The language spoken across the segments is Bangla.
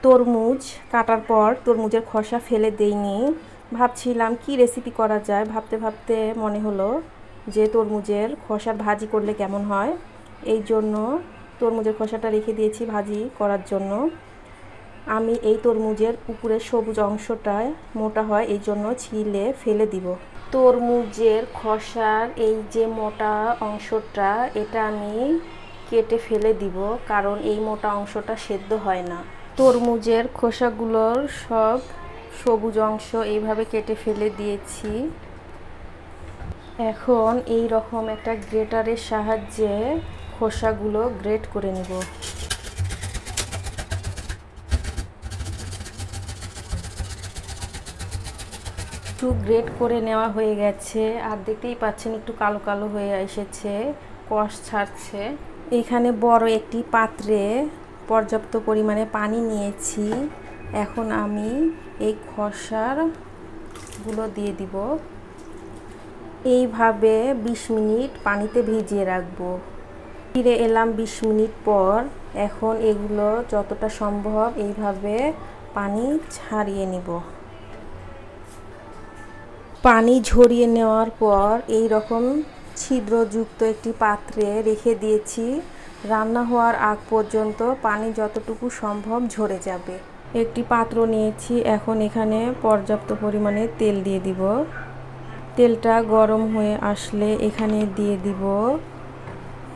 তরমুজ কাটার পর তরমুজের খোসা ফেলে দেইনি। ভাবছিলাম কি রেসিপি করা যায়, ভাবতে ভাবতে মনে হলো যে তরমুজের খোসার ভাজি করলে কেমন হয়। এই জন্য তরমুজের খোসাটা রেখে দিয়েছি ভাজি করার জন্য। আমি এই তরমুজের উপরের সবুজ অংশটা মোটা হয়, এই জন্য ছিলে ফেলে দিব। তরমুজের খোসার এই যে মোটা অংশটা, এটা আমি কেটে ফেলে দিব, কারণ এই মোটা অংশটা সেদ্ধ হয় না। তরমুজের খোসাগুলোর সব সবুজ অংশ এইভাবে কেটে ফেলে দিয়েছি। এখন এই রকম একটা গ্রেটারের সাহায্যে খোসাগুলো গ্রেট করে নিব। একটু গ্রেট করে নেওয়া হয়ে গেছে, আর দেখতেই পাচ্ছেন একটু কালো কালো হয়ে এসেছে, কষ ছাড়ছে। এখানে বড় একটি পাত্রে পর্যাপ্ত পরিমাণে পানি নিয়েছি। এখন আমি এই খোসাগুলো দিয়ে দিব। এইভাবে 20 মিনিট পানিতে ভিজিয়ে রাখবো। ফিরে এলাম 20 মিনিট পর। এখন এগুলো যতটা সম্ভব এইভাবে পানি ছাড়িয়ে নিব। পানি ঝরিয়ে নেওয়ার পর এই রকম ছিদ্রযুক্ত একটি পাত্রে রেখে দিয়েছি। রান্না হওয়ার আগ পর্যন্ত পানি যতটুকু সম্ভব ঝরে যাবে। একটি পাত্র নিয়েছি, এখন এখানে পর্যাপ্ত পরিমাণে তেল দিয়ে দিব। তেলটা গরম হয়ে আসলে এখানে দিয়ে দিব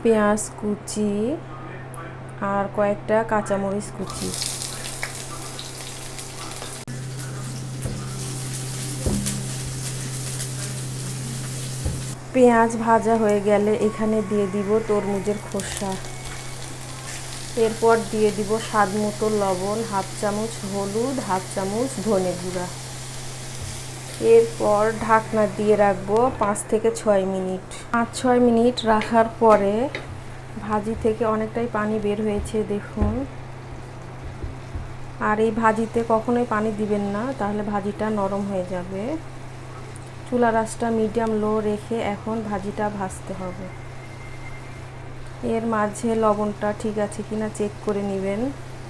পেঁয়াজ কুচি আর কয়েকটা কাঁচামরিচ কুচি। পেঁয়াজ ভাজা হয়ে গেলে এখানে দিয়ে দিব তরমুজের খোসা। এরপর দিয়ে দিব স্বাদ মতো লবণ, হাফ চামচ হলুদ, হাফ চামচ ধনে গুঁড়া। এরপর ঢাকনা দিয়ে রাখবো 5 থেকে 6 মিনিট। 5-6 মিনিট রাখার পরে ভাজি থেকে অনেকটাই পানি বের হয়েছে, দেখুন। আর এই ভাজিতে কখনোই পানি দিবেন না, তাহলে ভাজিটা নরম হয়ে যাবে। চুলার আঁচটা মিডিয়াম লো রেখে এখন ভাজিটা ভাজতে হবে। এর মাঝে লবণটা ঠিক আছে কিনা চেক করে নেবেন।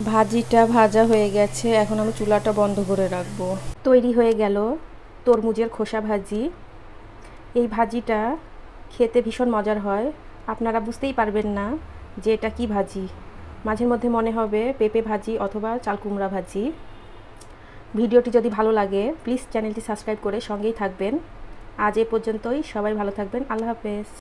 ভাজিটা ভাজা হয়ে গেছে, এখন আমি চুলাটা বন্ধ করে রাখবো। তৈরি হয়ে গেল তরমুজের খোসা ভাজি। এই ভাজিটা খেতে ভীষণ মজার হয়। আপনারা বুঝতেই পারবেন না যে এটা কি ভাজি। মাঝে মধ্যে মনে হবে পেঁপে ভাজি অথবা চাল কুমড়া ভাজি। ভিডিওটি যদি ভালো লাগে প্লিজ চ্যানেলটি সাবস্ক্রাইব করে সঙ্গেই থাকবেন। আজ এ পর্যন্তই, সবাই ভালো থাকবেন। আল্লাহ হাফেজ।